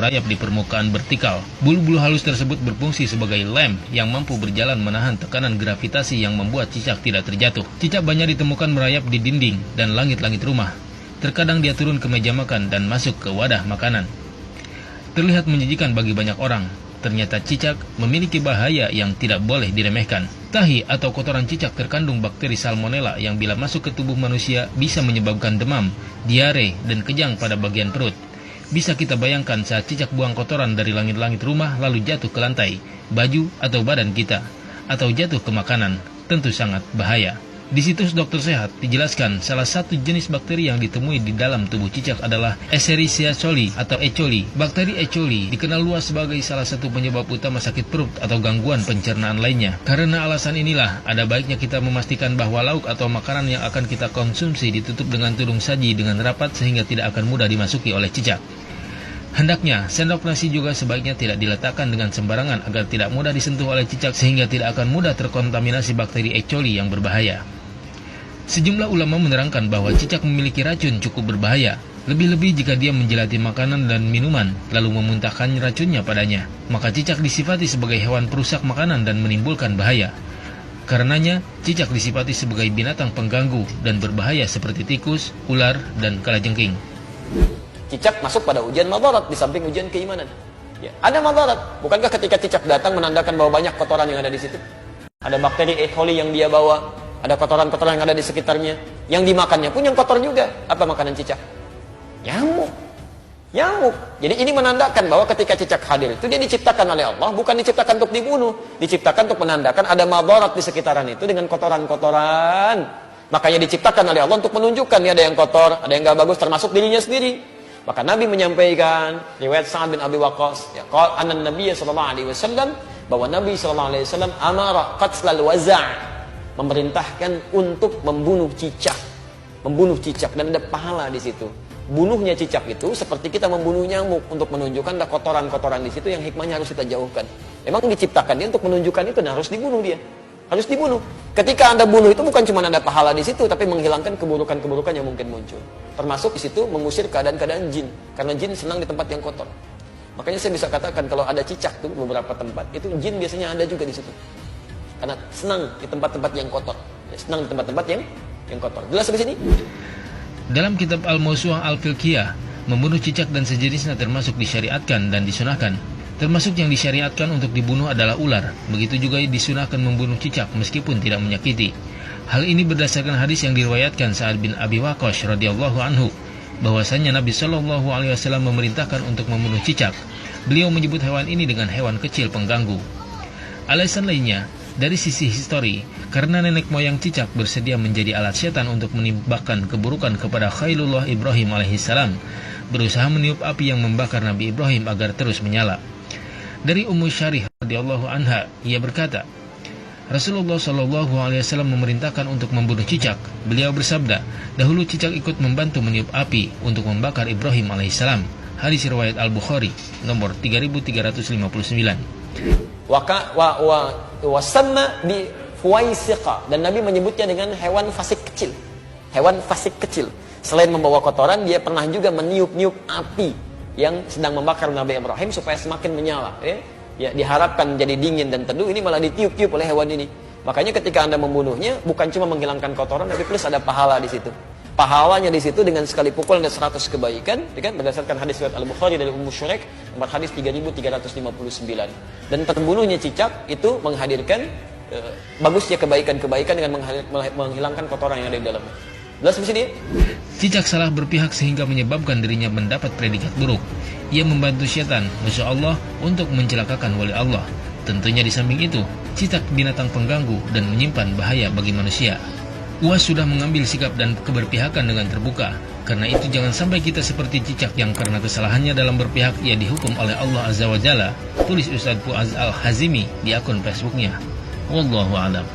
merayap di permukaan vertikal. Bulu-bulu halus tersebut berfungsi sebagai lem yang mampu berjalan menahan tekanan gravitasi yang membuat cicak tidak terjatuh. Cicak banyak ditemukan merayap di dinding dan langit-langit rumah. Terkadang dia turun ke meja makan dan masuk ke wadah makanan. Terlihat menjijikan bagi banyak orang. Ternyata cicak memiliki bahaya yang tidak boleh diremehkan. Tahi atau kotoran cicak terkandung bakteri salmonella yang bila masuk ke tubuh manusia bisa menyebabkan demam, diare, dan kejang pada bagian perut. Bisa kita bayangkan saat cicak buang kotoran dari langit-langit rumah lalu jatuh ke lantai, baju atau badan kita, atau jatuh ke makanan, tentu sangat bahaya. Di situs Dokter Sehat dijelaskan salah satu jenis bakteri yang ditemui di dalam tubuh cicak adalah Escherichia coli atau E. coli. Bakteri E. coli dikenal luas sebagai salah satu penyebab utama sakit perut atau gangguan pencernaan lainnya. Karena alasan inilah, ada baiknya kita memastikan bahwa lauk atau makanan yang akan kita konsumsi ditutup dengan tudung saji dengan rapat sehingga tidak akan mudah dimasuki oleh cicak. Hendaknya, sendok nasi juga sebaiknya tidak diletakkan dengan sembarangan agar tidak mudah disentuh oleh cicak sehingga tidak akan mudah terkontaminasi bakteri E. coli yang berbahaya. Sejumlah ulama menerangkan bahwa cicak memiliki racun cukup berbahaya, lebih-lebih jika dia menjelati makanan dan minuman, lalu memuntahkan racunnya padanya. Maka cicak disifati sebagai hewan perusak makanan dan menimbulkan bahaya. Karenanya, cicak disifati sebagai binatang pengganggu dan berbahaya seperti tikus, ular, dan kalajengking. Cicak masuk pada ujian madarat di samping ujian keimanan. Ya, ada madarat. Bukankah ketika cicak datang menandakan bahwa banyak kotoran yang ada di situ? Ada bakteri E. coli yang dia bawa. Ada kotoran-kotoran yang ada di sekitarnya. Yang dimakannya pun yang kotor juga. Apa makanan cicak? Nyamuk. Nyamuk. Jadi ini menandakan bahwa ketika cicak hadir itu dia diciptakan oleh Allah. Bukan diciptakan untuk dibunuh. Diciptakan untuk menandakan ada madarat di sekitaran itu dengan kotoran-kotoran. Makanya diciptakan oleh Allah untuk menunjukkan ya, ada yang kotor, ada yang gak bagus, termasuk dirinya sendiri. Maka Nabi menyampaikan riwayat Sa'ad bin Abi Waqqas, ya, qala anna Nabiy sallallahu alaihi wasallam, bahwa Nabi sallallahu alaihi wasallam amara qatlal waza', memerintahkan untuk membunuh cicak. Membunuh cicak dan ada pahala di situ. Bunuhnya cicak itu seperti kita membunuh nyamuk untuk menunjukkan ada kotoran-kotoran di situ yang hikmahnya harus kita jauhkan. Memang diciptakan dia untuk menunjukkan itu dan harus dibunuh dia. Harus dibunuh. Ketika Anda bunuh itu bukan cuma ada pahala di situ, tapi menghilangkan keburukan-keburukan yang mungkin muncul. Termasuk di situ mengusir keadaan-keadaan jin, karena jin senang di tempat yang kotor. Makanya saya bisa katakan kalau ada cicak tuh beberapa tempat, itu jin biasanya ada juga di situ. Karena senang di tempat-tempat yang kotor. Senang di tempat-tempat yang kotor. Jelas sampai sini? Dalam kitab Al-Mawsu'ah Al-Fiqhiyah, membunuh cicak dan sejenisnya termasuk disyariatkan dan disunahkan. Termasuk yang disyariatkan untuk dibunuh adalah ular. Begitu juga disunahkan membunuh cicak meskipun tidak menyakiti. Hal ini berdasarkan hadis yang diriwayatkan Sa'ad bin Abi Waqqas radhiyallahu anhu, bahwasanya Nabi Shallallahu alaihi wasallam memerintahkan untuk membunuh cicak. Beliau menyebut hewan ini dengan hewan kecil pengganggu. Alasan lainnya, dari sisi histori, karena nenek moyang cicak bersedia menjadi alat setan untuk menimbulkan keburukan kepada Khalilullah Ibrahim alaihissalam, berusaha meniup api yang membakar Nabi Ibrahim agar terus menyala. Dari Ummu Syarih radhiyallahu anha, ia berkata, Rasulullah Shallallahu alaihi wasallam memerintahkan untuk membunuh cicak. Beliau bersabda, dahulu cicak ikut membantu meniup api untuk membakar Ibrahim alaihissalam. Hadis riwayat Al-Bukhari nomor 3359. Wasamma bi fuwaisiqa, dan Nabi menyebutnya dengan hewan fasik kecil. Hewan fasik kecil. Selain membawa kotoran, dia pernah juga meniup-niup api yang sedang membakar Nabi Ibrahim supaya semakin menyala. Ya, diharapkan jadi dingin dan teduh. Ini malah ditiup-tiup oleh hewan ini. Makanya ketika Anda membunuhnya, bukan cuma menghilangkan kotoran, tapi plus ada pahala di situ. Pahalanya di situ dengan sekali pukul ada 100 kebaikan, ya kan? Berdasarkan hadis riwayat Al-Bukhari dari Ummu Syuraik, nomor hadis 3359. Dan terbunuhnya cicak itu menghadirkan bagusnya kebaikan-kebaikan dengan menghilangkan kotoran yang ada di dalamnya. Jelas di sini? Cicak salah berpihak sehingga menyebabkan dirinya mendapat predikat buruk. Ia membantu syaitan, Masya Allah, untuk mencelakakan wali Allah. Tentunya di samping itu, cicak binatang pengganggu dan menyimpan bahaya bagi manusia. UAS sudah mengambil sikap dan keberpihakan dengan terbuka. Karena itu jangan sampai kita seperti cicak yang karena kesalahannya dalam berpihak ia dihukum oleh Allah Azza wa Jalla. Tulis Ustaz Fuaz Al-Hazimi di akun Facebooknya. Wallahu a'lam.